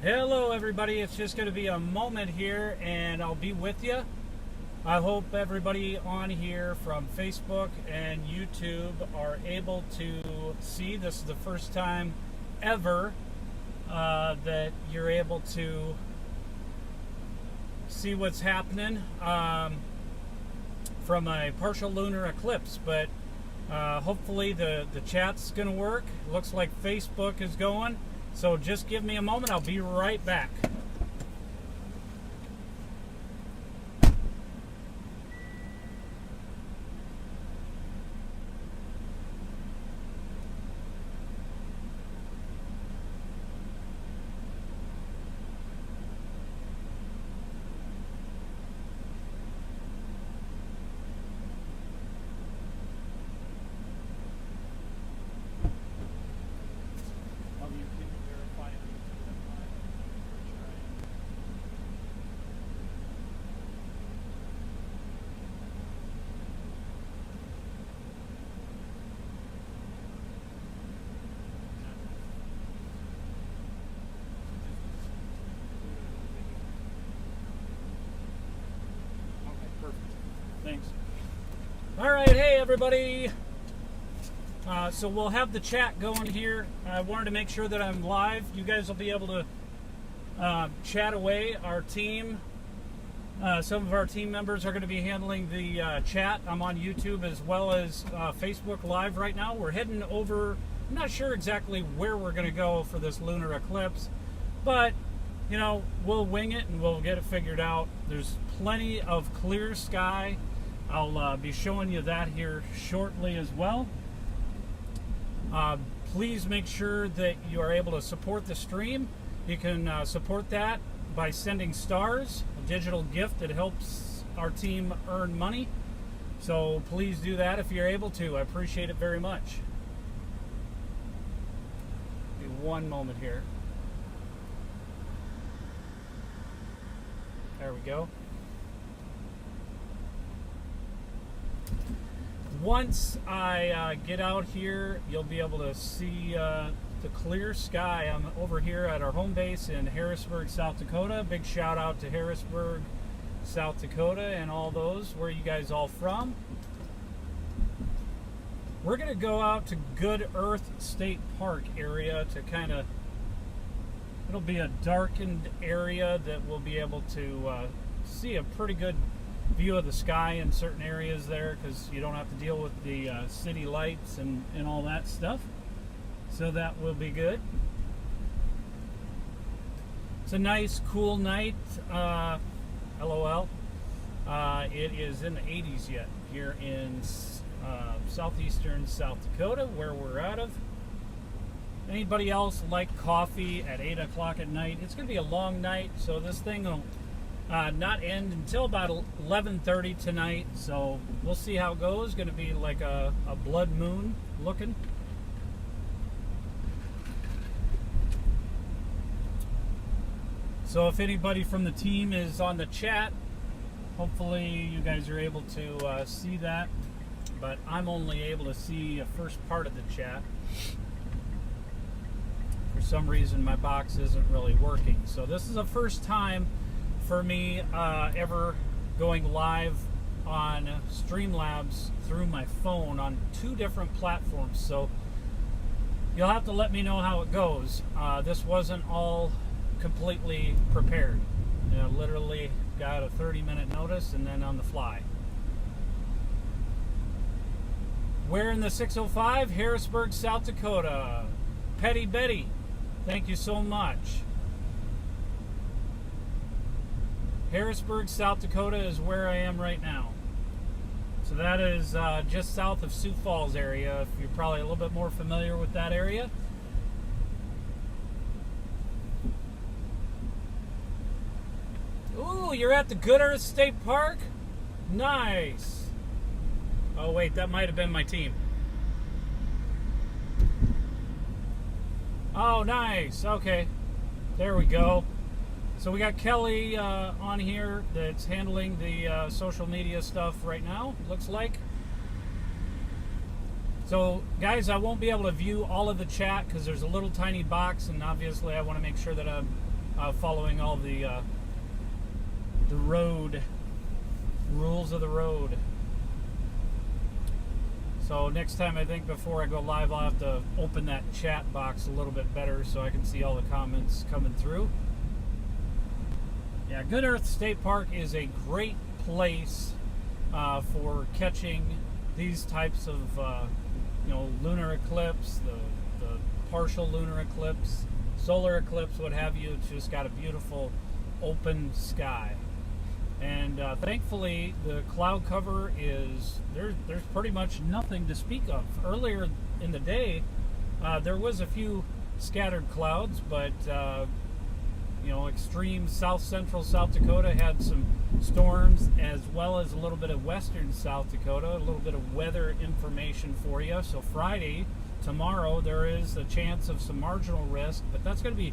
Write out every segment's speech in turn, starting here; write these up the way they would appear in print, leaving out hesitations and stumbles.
Hello everybody, it's just going to be a moment here and I'll be with you. I hope everybody on here from Facebook and YouTube are able to see. This is the first time ever that you're able to see what's happening from a partial lunar eclipse, but hopefully the chat's going to work. Looks like Facebook is going. So just give me a moment, I'll be right back. Thanks. All right, hey everybody. So we'll have the chat going here. I wanted to make sure that I'm live. You guys will be able to chat away. Our team, some of our team members are going to be handling the chat. I'm on YouTube as well as Facebook Live right now. We're heading over. I'm not sure exactly where we're going to go for this lunar eclipse, but you know, we'll wing it and we'll get it figured out. There's plenty of clear sky. I'll be showing you that here shortly as well. Please make sure that you are able to support the stream. You can support that by sending stars, a digital gift that helps our team earn money. So please do that if you're able to. I appreciate it very much. Give me one moment here. There we go. Once I get out here, you'll be able to see the clear sky. I'm over here at our home base in Harrisburg, South Dakota. Big shout out to Harrisburg, South Dakota, and all those. Where are you guys all from? We're going to go out to Good Earth State Park area to kind of, it'll be a darkened area that we'll be able to see a pretty good view of the sky in certain areas there, because you don't have to deal with the city lights and all that stuff. So that will be good. It's a nice, cool night. LOL. It is in the 80s yet here in southeastern South Dakota, where we're out of. Anybody else like coffee at 8 o'clock at night? It's going to be a long night, so this thing will not end until about 11:30 tonight, so we'll see how it goes. Going to be like a blood moon looking. So if anybody from the team is on the chat, hopefully you guys are able to see that, but I'm only able to see a first part of the chat. For some reason my box isn't really working, so this is the first time for me ever going live on Streamlabs through my phone on 2 different platforms, so you'll have to let me know how it goes. This wasn't all completely prepared. You know, literally got a 30-minute notice and then on the fly. We're in the 605, Harrisburg, South Dakota. Petty Betty, thank you so much. Harrisburg, South Dakota is where I am right now. So that is just south of Sioux Falls area, if you're probably a little bit more familiar with that area. Ooh, you're at the Good Earth State Park? Nice. Oh wait, that might have been my team. Oh, nice. Okay. There we go. So we got Kelly on here that's handling the social media stuff right now, looks like. So guys, I won't be able to view all of the chat because there's a little tiny box, and obviously I want to make sure that I'm following all the road rules of the road. So next time, I think before I go live, I'll have to open that chat box a little bit better so I can see all the comments coming through. Yeah, Good Earth State Park is a great place for catching these types of, lunar eclipse, the partial lunar eclipse, solar eclipse, what have you. It's just got a beautiful open sky. And thankfully, the cloud cover is, there's pretty much nothing to speak of. Earlier in the day, there was a few scattered clouds, but extreme central South Dakota had some storms, as well as a little bit of western South Dakota, a little bit of weather information for you. So Friday, tomorrow, there is a chance of some marginal risk, but that's going to be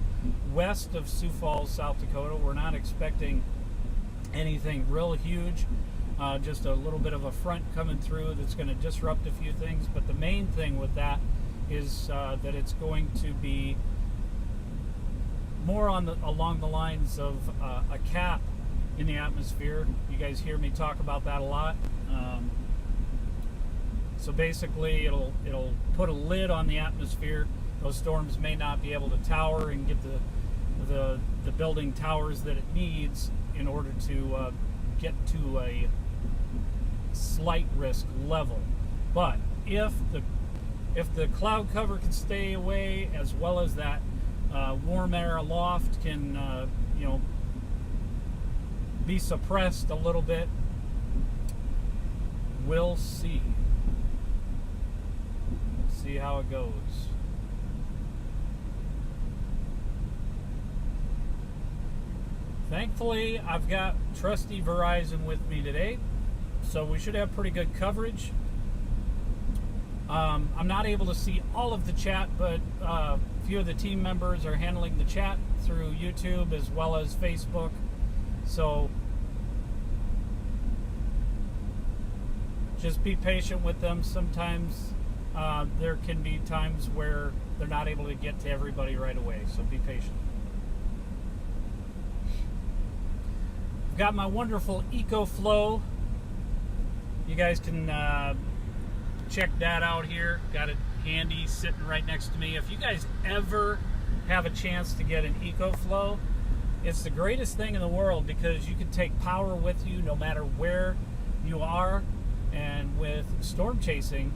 west of Sioux Falls, South Dakota. We're not expecting anything real huge, just a little bit of a front coming through that's going to disrupt a few things. But the main thing with that is that it's going to be more along the lines of a cap in the atmosphere. You guys hear me talk about that a lot. So basically, it'll put a lid on the atmosphere. Those storms may not be able to tower and get the building towers that it needs in order to get to a slight risk level. But if the cloud cover can stay away, as well as that warm air aloft can be suppressed a little bit, we'll see how it goes. Thankfully, I've got trusty Verizon with me today, so we should have pretty good coverage. I'm not able to see all of the chat, but a few of the team members are handling the chat through YouTube as well as Facebook. So just be patient with them. Sometimes there can be times where they're not able to get to everybody right away, so be patient. I've got my wonderful EcoFlow. You guys can check that out here. Got it handy sitting right next to me. If you guys ever have a chance to get an EcoFlow, it's the greatest thing in the world, because you can take power with you no matter where you are. And with storm chasing,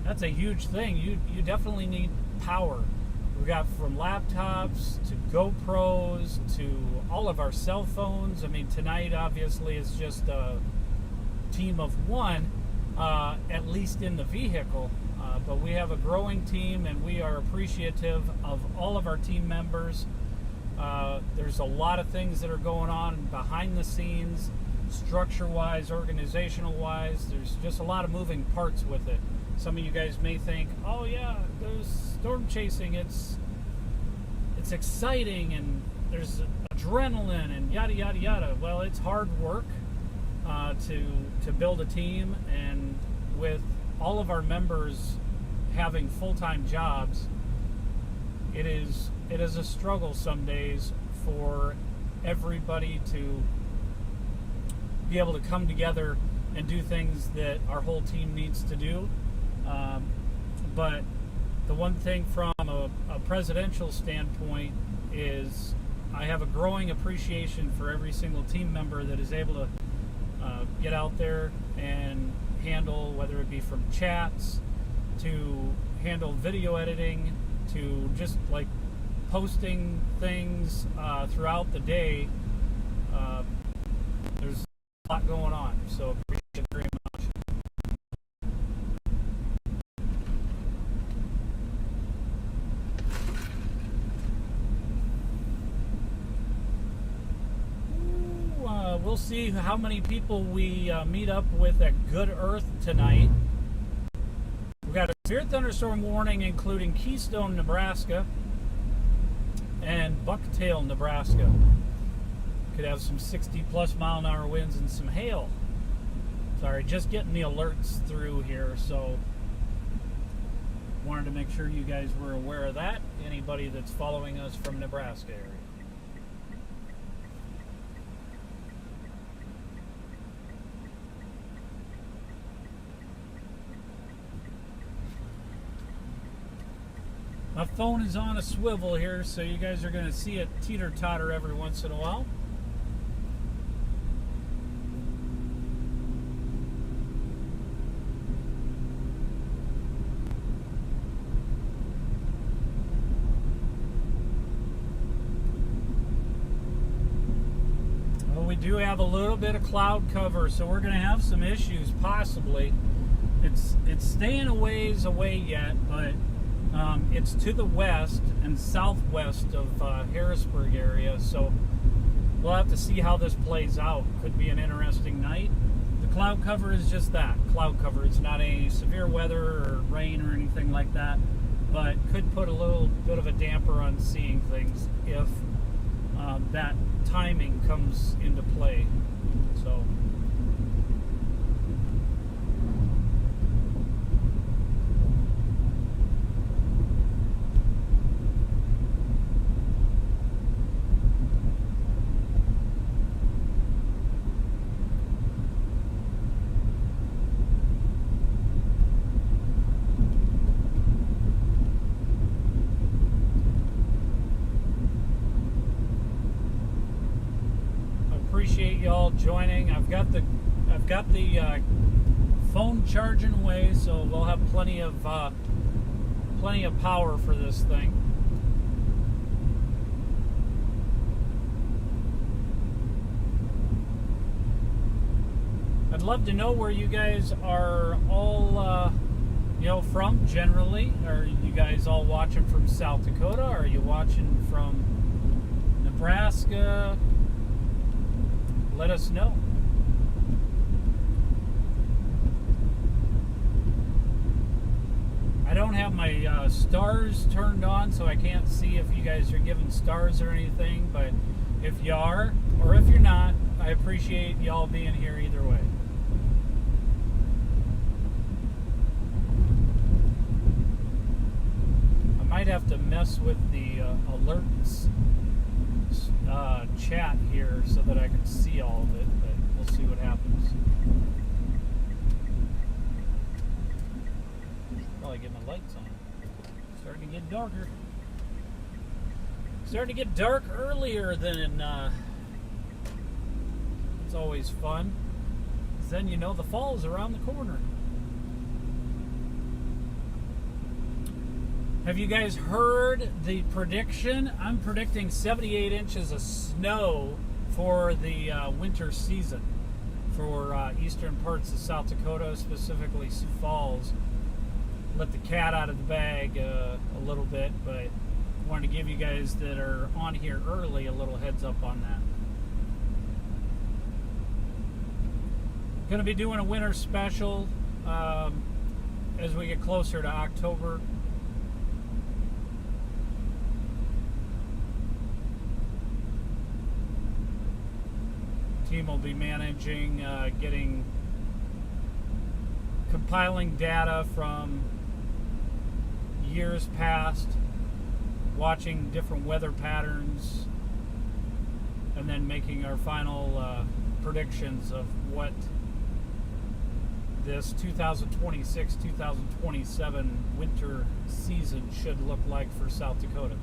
that's a huge thing. You definitely need power. We've got from laptops to GoPros to all of our cell phones. I mean, tonight obviously is just a team of one, at least in the vehicle. But we have a growing team, and we are appreciative of all of our team members. There's a lot of things that are going on behind the scenes, structure-wise, organizational-wise. There's just a lot of moving parts with it. Some of you guys may think, oh yeah, there's storm chasing, it's exciting, and there's adrenaline, and yada yada yada. Well, it's hard work to build a team, and with all of our members having full-time jobs, it is a struggle some days for everybody to be able to come together and do things that our whole team needs to do. But the one thing from a presidential standpoint is I have a growing appreciation for every single team member that is able to get out there and handle, whether it be from chats to handle video editing to just like posting things throughout the day. There's a lot going on, so appreciate it very much. We'll see how many people we meet up with at Good Earth tonight. We've got a severe thunderstorm warning, including Keystone, Nebraska, and Bucktail, Nebraska. Could have some 60-plus mile-an-hour winds and some hail. Sorry, just getting the alerts through here, so wanted to make sure you guys were aware of that. Anybody that's following us from Nebraska area. My phone is on a swivel here, so you guys are going to see it teeter-totter every once in a while. Well, we do have a little bit of cloud cover, so we're going to have some issues, possibly. It's staying a ways away yet, but it's to the west and southwest of Harrisburg area, so we'll have to see how this plays out. Could be an interesting night. The cloud cover is just that, cloud cover. It's not any severe weather or rain or anything like that, but could put a little bit of a damper on seeing things if that timing comes into play. So appreciate y'all joining. I've got the phone charging away, so we'll have plenty of power for this thing. I'd love to know where you guys are all from generally. Are you guys all watching from South Dakota? Are you watching from Nebraska? Let us know. I don't have my stars turned on, so I can't see if you guys are giving stars or anything, but if you are, or if you're not, I appreciate y'all being here either way. I might have to mess with the alerts chat here so that I can see all of it, but we'll see what happens. Probably get my lights on. Starting to get darker. Starting to get dark earlier than it's always fun. 'Cause then you know the fall's around the corner. Have you guys heard the prediction? I'm predicting 78 inches of snow for the winter season for eastern parts of South Dakota, specifically Sioux Falls. Let the cat out of the bag a little bit, but I wanted to give you guys that are on here early a little heads up on that. Going to be doing a winter special as we get closer to October. Team will be managing compiling data from years past, watching different weather patterns, and then making our final predictions of what this 2026-2027 winter season should look like for South Dakota.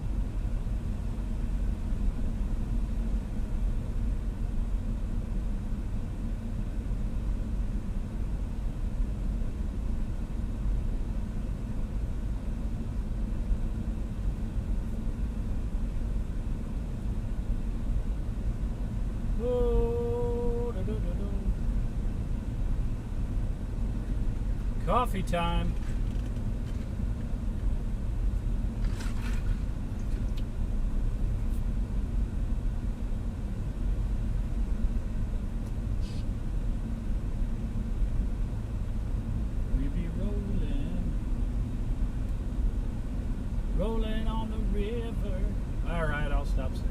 Coffee time. We be rolling on the river. All right, I'll stop singing.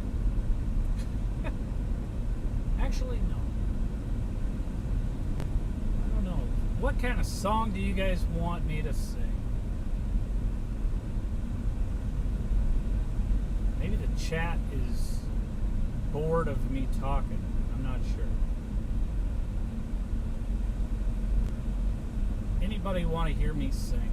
Actually, no. What kind of song do you guys want me to sing? Maybe the chat is bored of me talking. I'm not sure. Anybody want to hear me sing?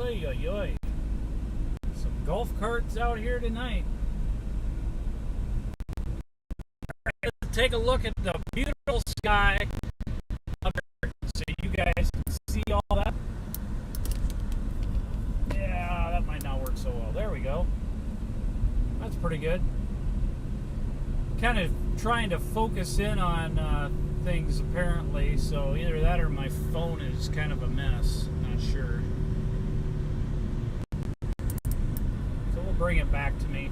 Oy, oy, oy. Some golf carts out here tonight. Let's take a look at the beautiful sky up here so you guys can see all that. Yeah, that might not work so well. There we go. That's pretty good. Kind of trying to focus in on things apparently, so either that or my phone is kind of a mess. Not sure. So we'll bring it back to me.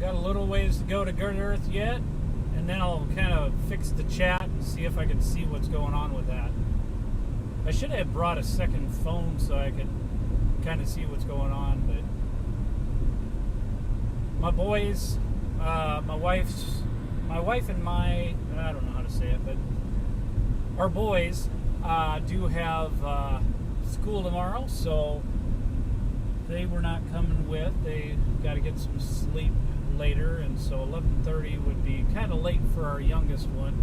Got a little ways to go to Good Earth yet, and then I'll kind of fix the chat and see if I can see what's going on with that. I should have brought a second phone so I could kind of see what's going on, but my boys, my wife and I don't know how to say it, but our boys do have school tomorrow, so they were not coming with. They got to get some sleep later, and so 11:30 would be kind of late for our youngest one.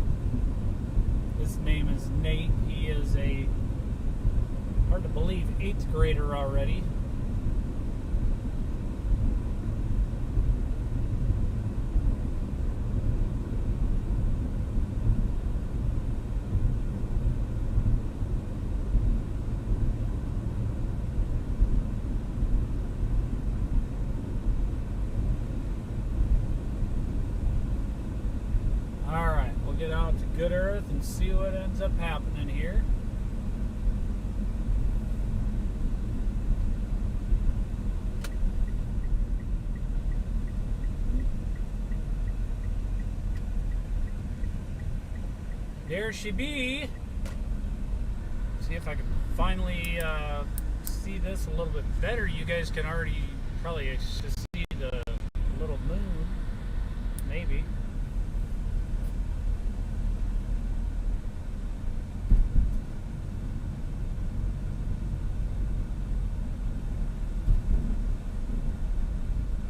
His name is Nate. He is a, hard to believe, 8th grader already. Alright, we'll get out to Good Earth and see what ends up happening here. There she be. See if I can finally see this a little bit better. You guys can already probably just see the little moon, maybe.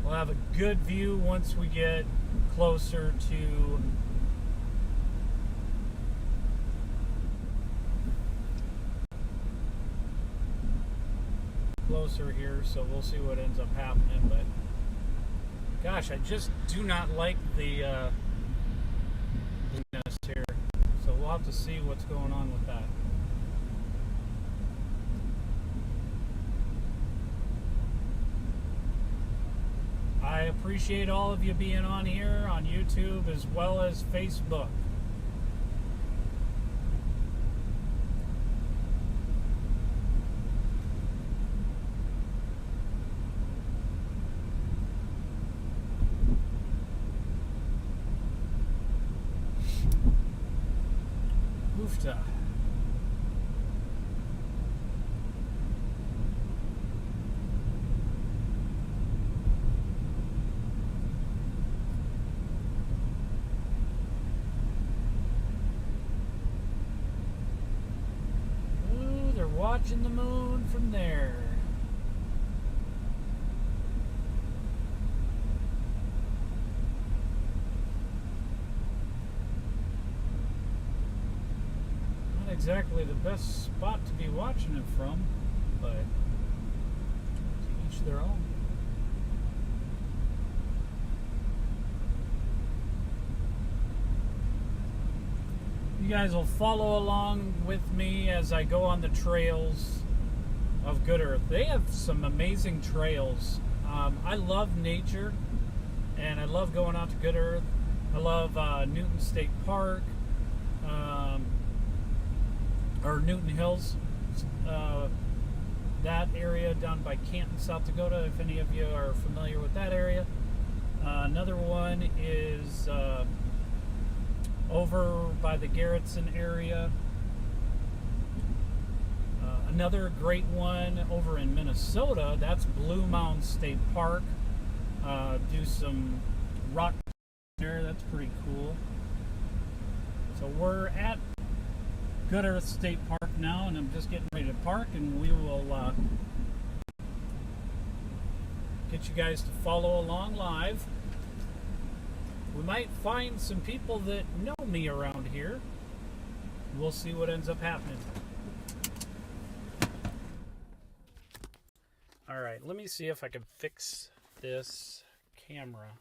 We'll have a good view once we get closer to here, so we'll see what ends up happening. But gosh, I just do not like the blueness here, so we'll have to see what's going on with that. I appreciate all of you being on here on YouTube as well as Facebook. Oofta. Ooh, they're watching the moon from there. Exactly the best spot to be watching it from, but to each their own. You guys will follow along with me as I go on the trails of Good Earth. They have some amazing trails. I love nature, and I love going out to Good Earth. I love Newton State Park. Or Newton Hills, that area down by Canton, South Dakota, if any of you are familiar with that area. Another one is over by the Garrettson area. Another great one over in Minnesota, that's Blue Mound State Park. Do some rock there, that's pretty cool. So we're at Good Earth State Park now, and I'm just getting ready to park, and we will get you guys to follow along live. we might find some people that know me around here. We'll see what ends up happening. All right, let me see if I can fix this camera.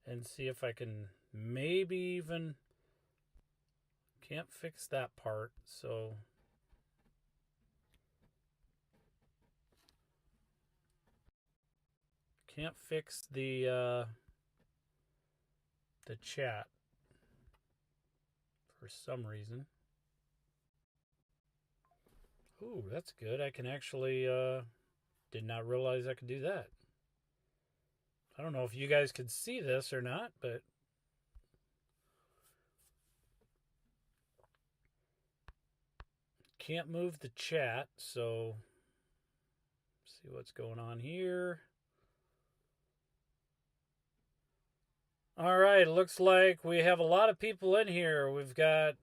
And see if I can maybe even... Can't fix that part, so... Can't fix the chat for some reason. Ooh, that's good. I can actually, did not realize I could do that. I don't know if you guys could see this or not, but can't move the chat, so see what's going on here. All right, it looks like we have a lot of people in here. We've got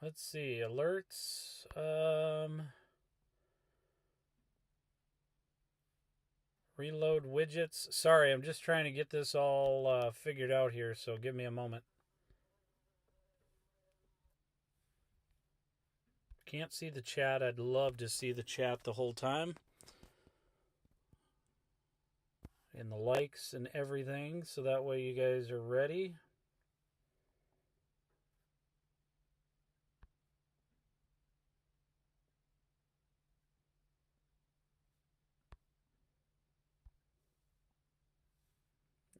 let's see, alerts. Reload widgets. Sorry, I'm just trying to get this all figured out here, so give me a moment. Can't see the chat. I'd love to see the chat the whole time. And the likes and everything, so that way you guys are ready.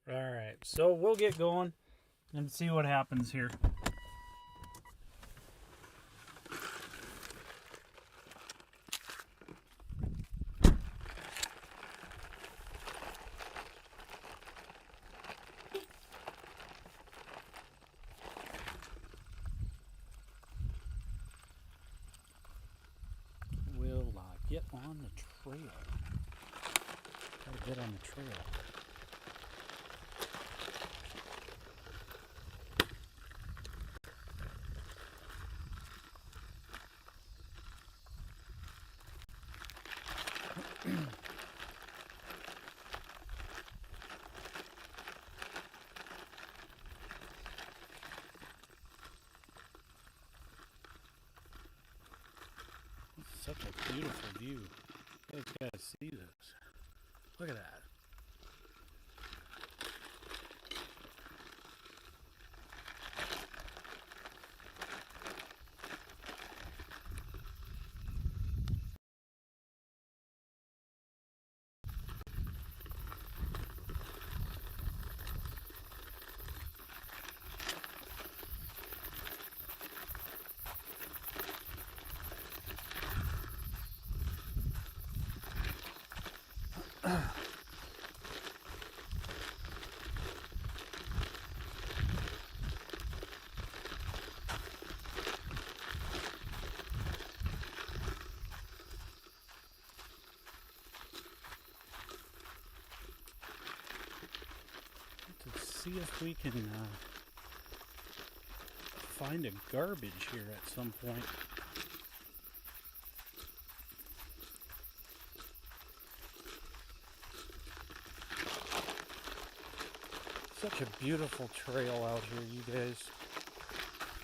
All right, so we'll get going and see what happens here. We'll get on the trail. Gotta get on the trail. Such a beautiful view. You guys gotta see this. Look at that. See if we can find a garbage here at some point. Such a beautiful trail out here, you guys.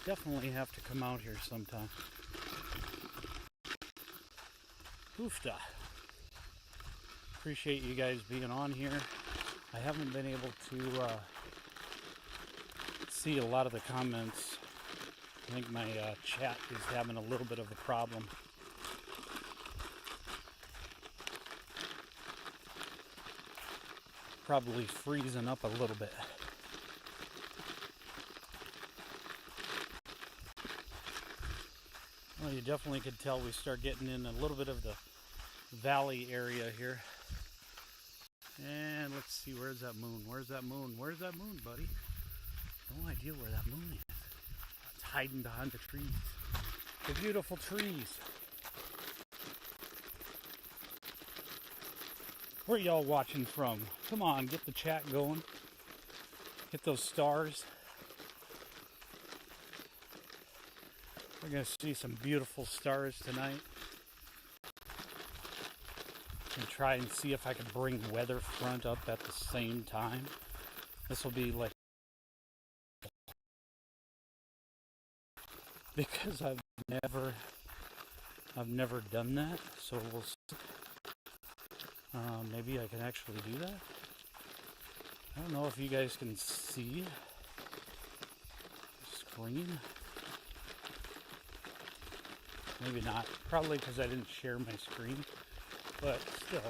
Definitely have to come out here sometime. Oofta. Appreciate you guys being on here. I haven't been able to see a lot of the comments. I think my chat is having a little bit of a problem. Probably freezing up a little bit. Well, you definitely could tell we start getting in a little bit of the valley area here. And let's see, where's that moon? Where's that moon? Where's that moon, buddy? No idea where that moon is. It's hiding behind the trees. The beautiful trees. Where y'all watching from? Come on, get the chat going. Get those stars. We're going to see some beautiful stars tonight. And try and see if I can bring weather front up at the same time. This will be like, because I've never done that, so we'll see. Maybe I can actually do that. I don't know if you guys can see the screen. Maybe not. Probably because I didn't share my screen. But still.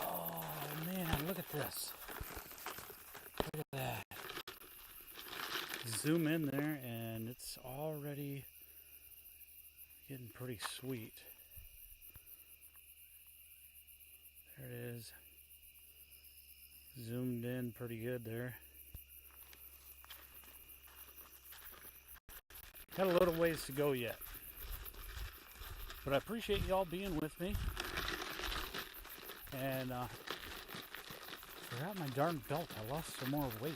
Oh man, look at this. Look at that. Zoom in there and it's already getting pretty sweet. There it is. Zoomed in pretty good there. Got a little ways to go yet. But I appreciate y'all being with me. And forgot my darn belt. I lost some more weight.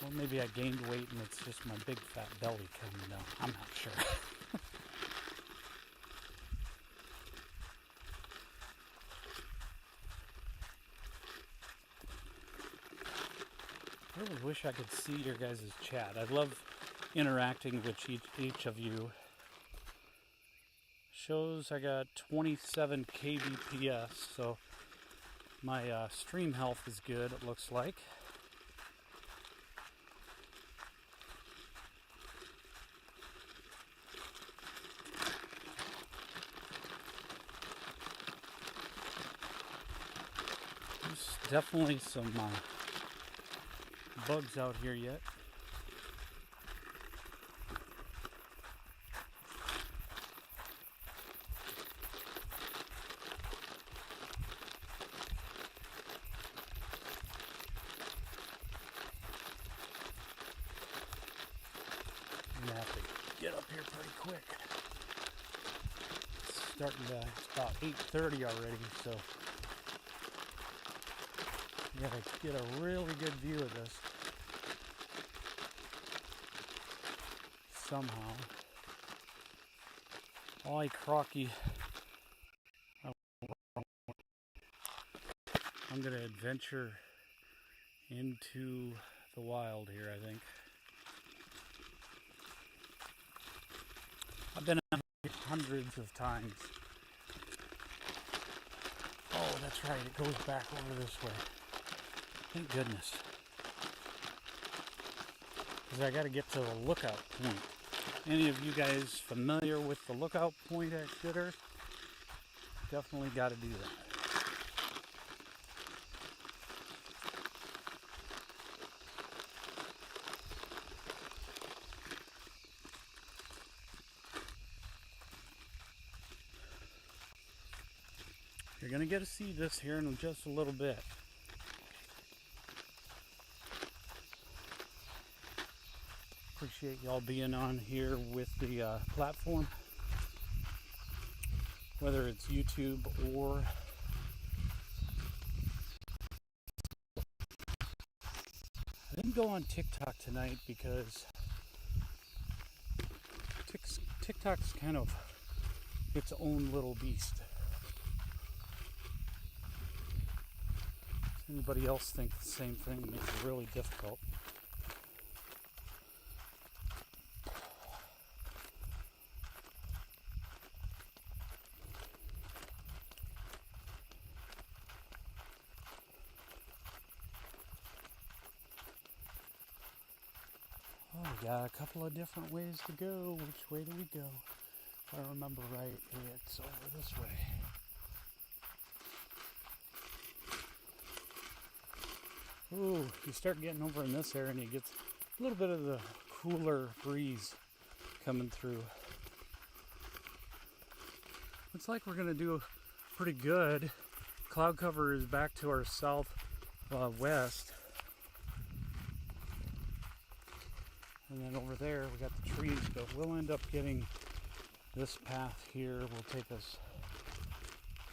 Well, maybe I gained weight and it's just my big fat belly coming down. I'm not sure. I really wish I could see your guys' chat. I love interacting with each of you. Shows I got 27 kbps, so my stream health is good, it looks like. There's definitely some bugs out here yet. It's about 8:30 already, so you gotta get a really good view of this somehow. Ollie Crocky, I'm gonna adventure into the wild here, I think. I've been out here hundreds of times. Oh, that's right, it goes back over this way. Thank goodness. Because I got to get to the lookout point. Any of you guys familiar with the lookout point at Good Earth? Definitely got to do that. You're going to get to see this here in just a little bit. Appreciate y'all being on here with the platform. Whether it's YouTube or I didn't go on TikTok tonight because TikTok's kind of its own little beast. Anybody else think the same thing? It makes it really difficult. Oh, we got a couple of different ways to go. Which way do we go? If I remember right, it's over this way. Ooh, you start getting over in this area and you get a little bit of the cooler breeze coming through. Looks like we're going to do pretty good. Cloud cover is back to our south west. And then over there we got the trees, but we'll end up getting this path here will take us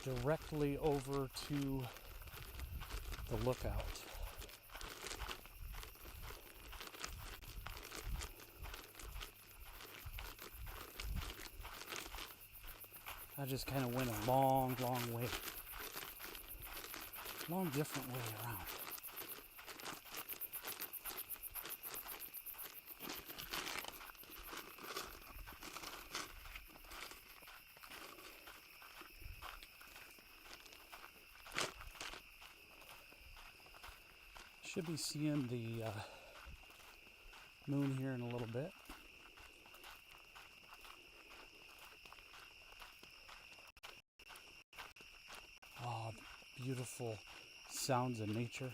directly over to the lookout. I just kind of went a long way, long different way around. Should be seeing the moon here in a little bit. Oh, the beautiful sounds of nature.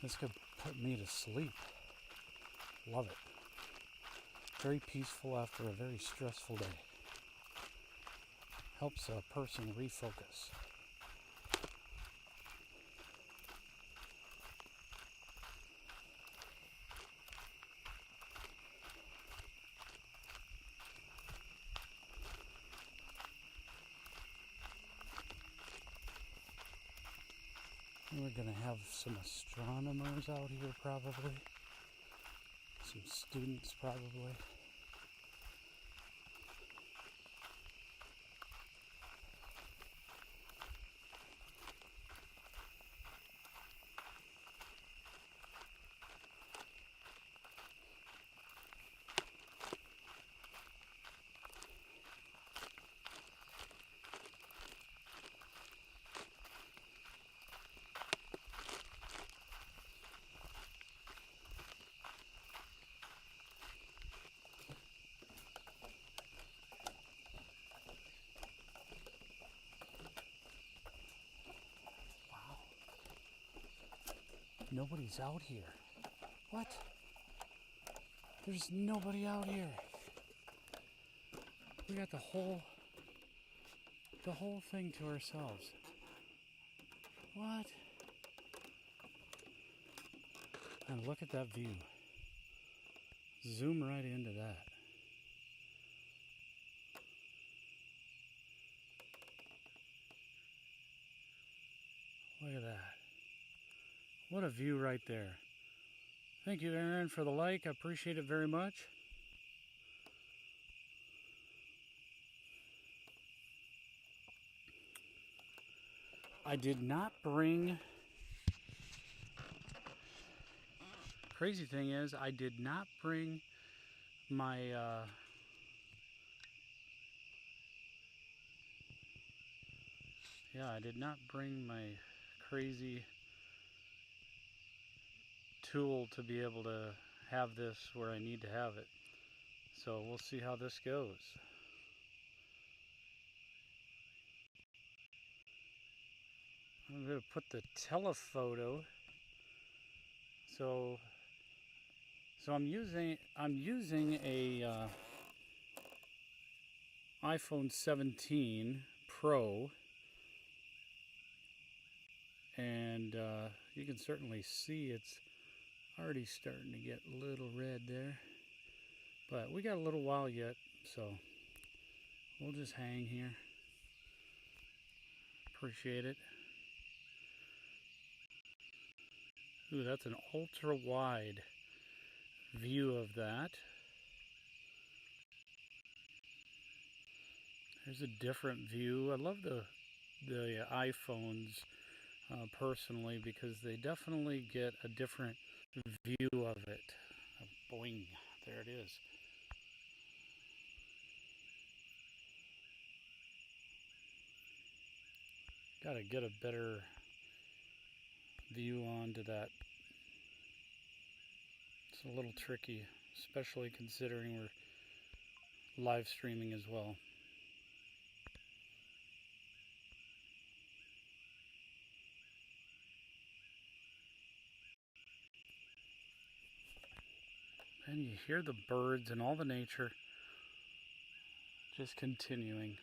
This could put me to sleep. Love it. Very peaceful after a very stressful day. Helps a person refocus. We're going to have some astronomers out here probably. Some students probably. Nobody's out here. What? There's nobody out here. We got the whole thing to ourselves. What? And look at that view. Zoom right into that. Look at that. What a view right there. Thank you, Aaron, for the like. I appreciate it very much. I did not bring... Crazy thing is, I did not bring my... I did not bring my crazy tool to be able to have this where I need to have it. So we'll see how this goes. I'm going to put the telephoto. So I'm using a iPhone 17 Pro, and you can certainly see it's already starting to get a little red there, but we got a little while yet, so we'll just hang here. Appreciate it. Ooh, that's an ultra wide view of that. There's a different view. I love the iPhones personally, because they definitely get a different view of it. Boing, there it is. Got to get a better view onto that. It's a little tricky, especially considering we're live streaming as well. And you hear the birds and all the nature just continuing.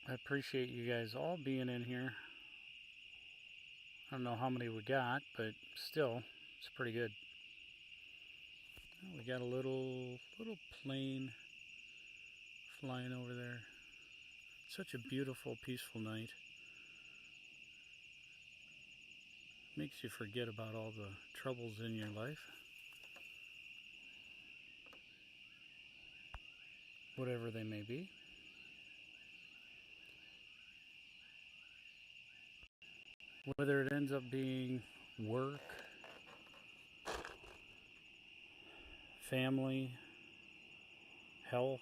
I appreciate you guys all being in here. I don't know how many we got, but still, it's pretty good. We got a little plane flying over there. Such a beautiful, peaceful night. Makes you forget about all the troubles in your life. Whatever they may be. Whether it ends up being work, family, health.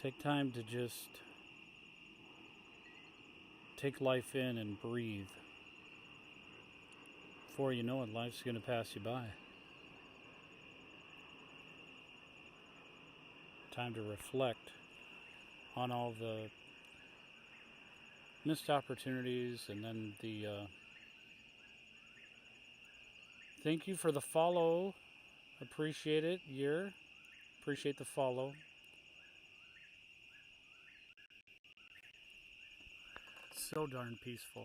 Take time to just take life in and breathe. Before you know it, life's going to pass you by. Time to reflect on all the missed opportunities, and then the thank you for the follow. Appreciate it. Appreciate the follow. So darn peaceful.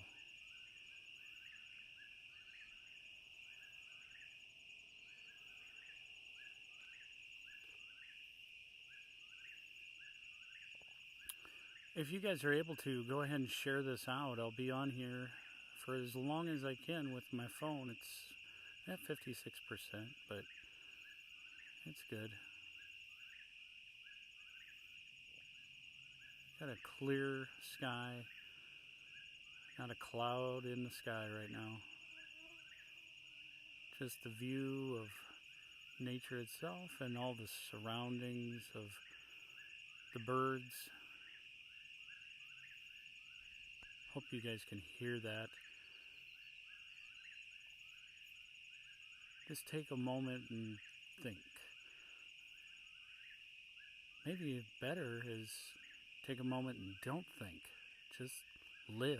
If you guys are able to, go ahead and share this out. I'll be on here for as long as I can with my phone. It's at 56%, but it's good. Got a clear sky. Not a cloud in the sky right now. Just the view of nature itself and all the surroundings of the birds. Hope you guys can hear that. Just take a moment and think. Maybe better is take a moment and don't think. Just live.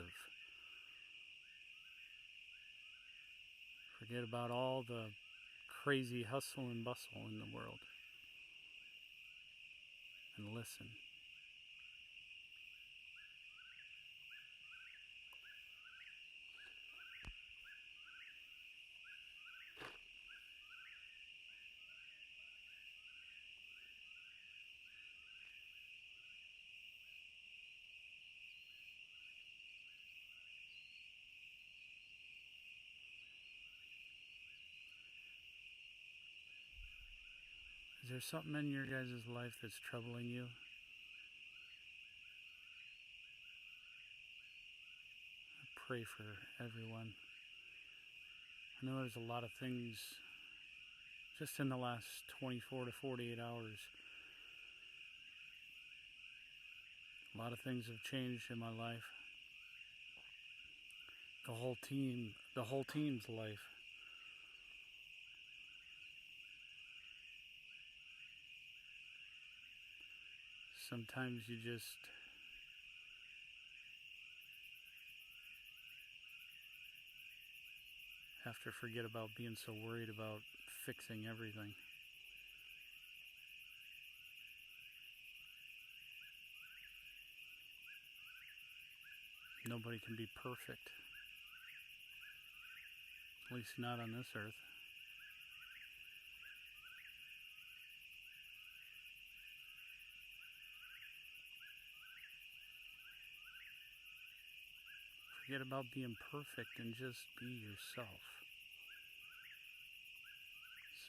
Forget about all the crazy hustle and bustle in the world. And listen. Is there something in your guys' life that's troubling you? I pray for everyone. I know there's a lot of things just in the last 24 to 48 hours. A lot of things have changed in my life. The whole team's life. Sometimes you just have to forget about being so worried about fixing everything. Nobody can be perfect. At least not on this earth. Forget about being perfect and just be yourself.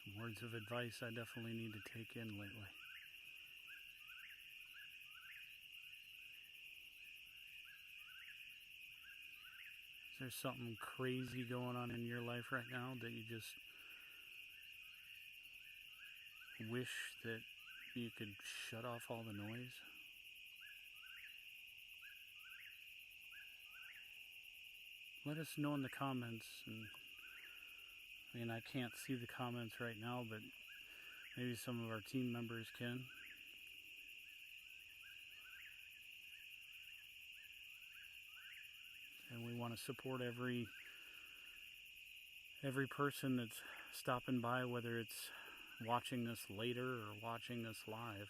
Some words of advice I definitely need to take in lately. Is there something crazy going on in your life right now that you just wish that you could shut off all the noise? Let us know in the comments. And I can't see the comments right now, but maybe some of our team members can. And we want to support every person that's stopping by, whether it's watching this later or watching this live.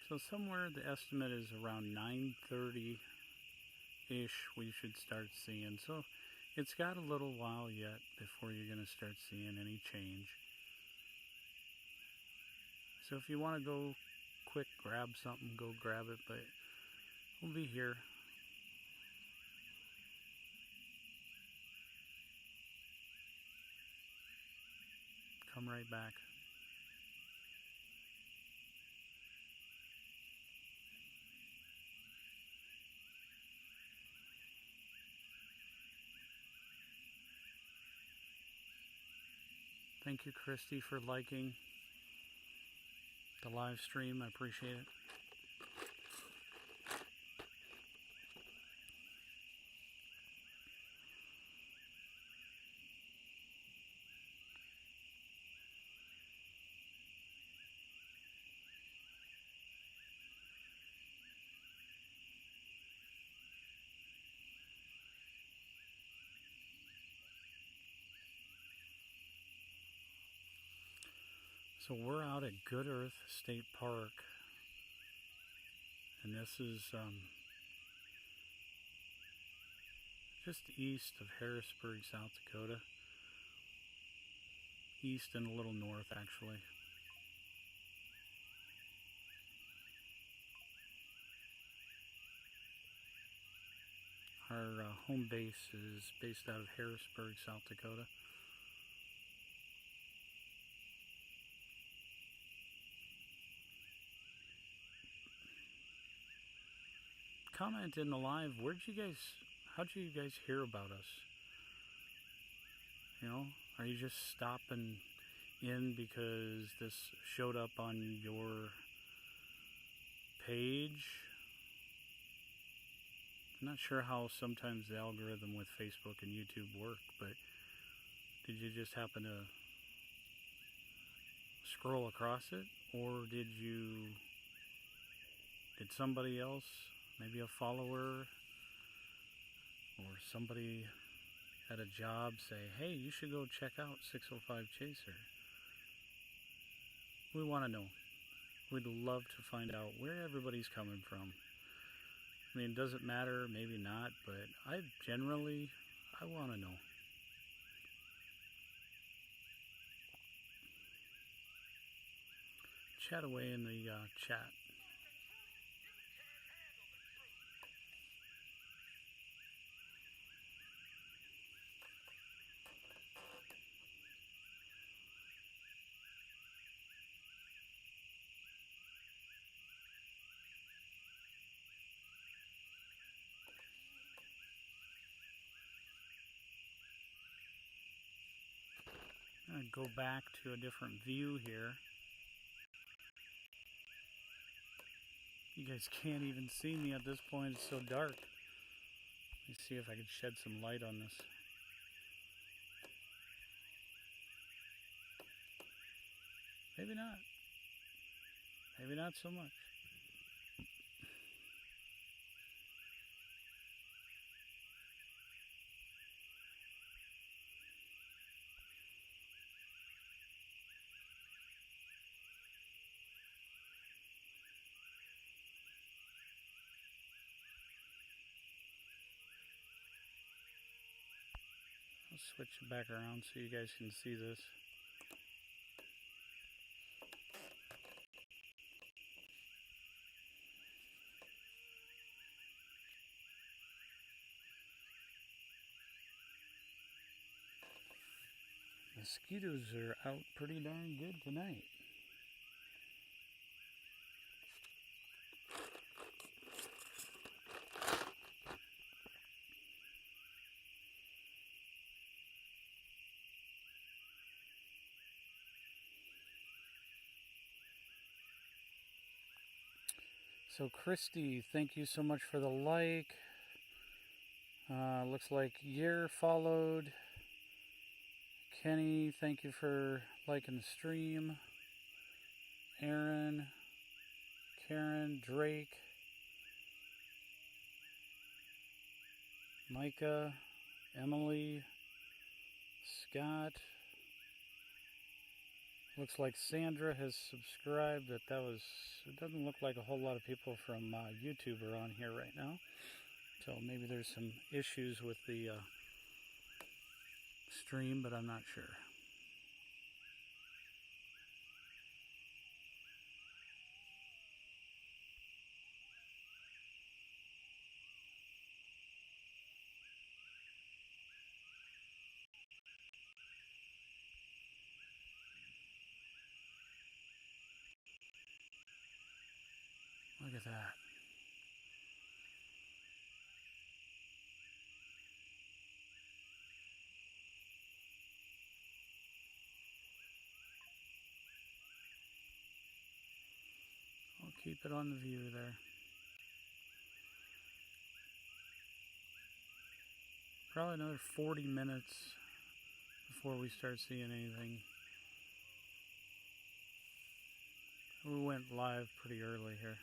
So somewhere the estimate is around 9:30-ish we should start seeing. So it's got a little while yet before you're going to start seeing any change. So if you want to go quick grab something, go grab it, but we'll be here. Come right back. Thank you, Christy, for liking the live stream. I appreciate it. So we're out at Good Earth State Park, and this is just east of Harrisburg, South Dakota. East and a little north, actually. Our home base is based out of Harrisburg, South Dakota. Comment in the live, how'd you guys hear about us? You know, are you just stopping in because this showed up on your page? I'm not sure how sometimes the algorithm with Facebook and YouTube work, but did you just happen to scroll across it? Or did somebody else, maybe a follower or somebody at a job, say, hey, you should go check out 605 Chaser? We want to know. We'd love to find out where everybody's coming from. I mean, does it matter? Maybe not, but I want to know. Chat away in the chat. I'm going to go back to a different view here. You guys can't even see me at this point. It's so dark. Let me see if I can shed some light on this. Maybe not. Maybe not so much. I'll switch it back around so you guys can see this. Mosquitoes are out pretty darn good tonight. So Christy, thank you so much for the like. Looks like Year followed. Kenny, thank you for liking the stream. Aaron, Karen, Drake, Micah, Emily, Scott, Looks like Sandra has subscribed. It doesn't look like a whole lot of people from YouTube are on here right now. So maybe there's some issues with the stream, but I'm not sure. Look at that. I'll keep it on the view there. Probably another 40 minutes before we start seeing anything. We went live pretty early here.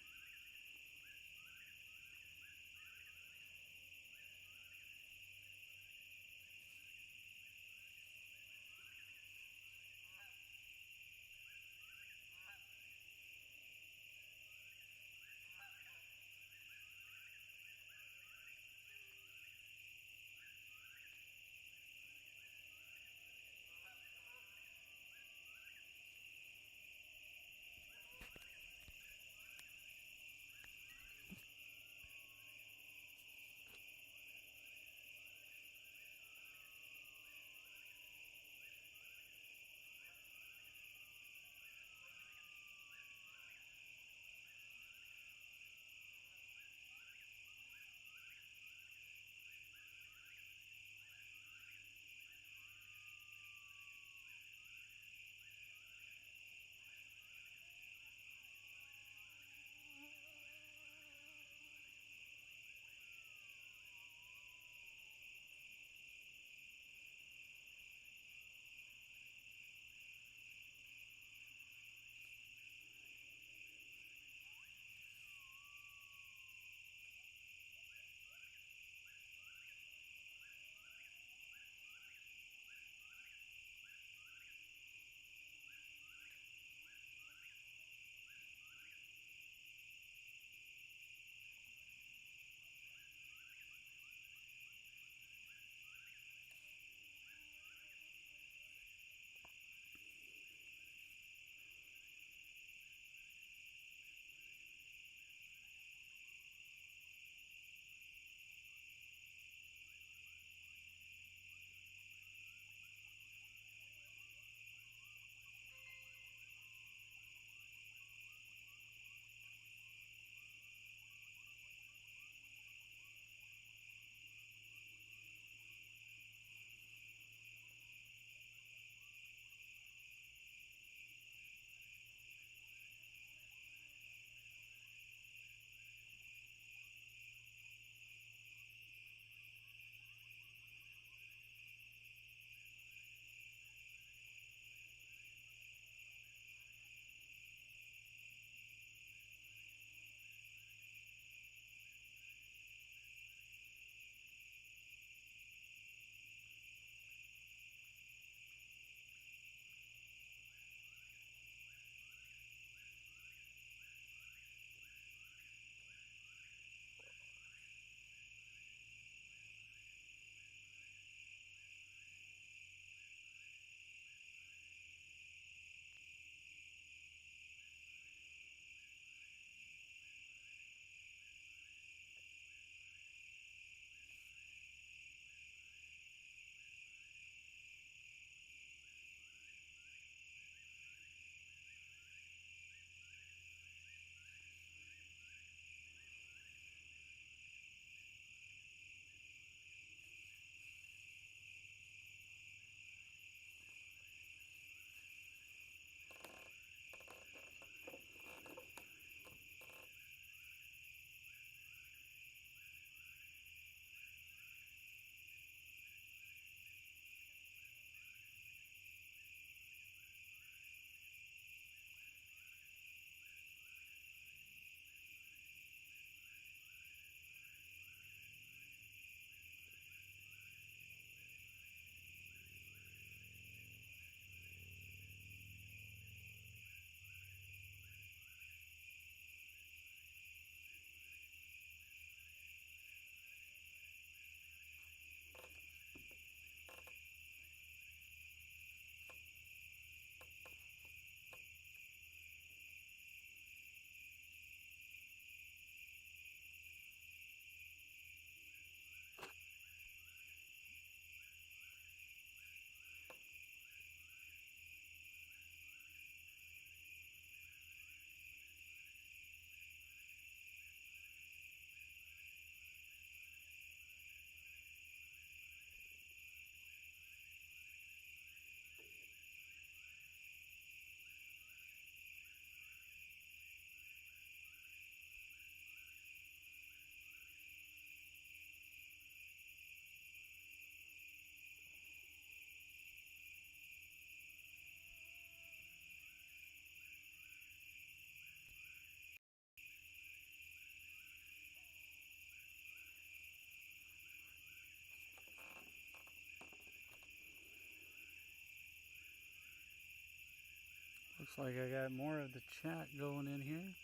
Looks like I got more of the chat going in here.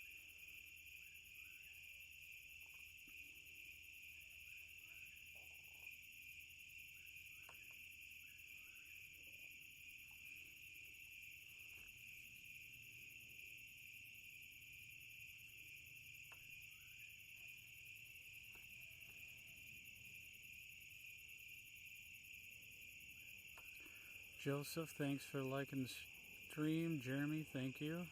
Joseph, thanks for liking the stream. Jeremy, thank you.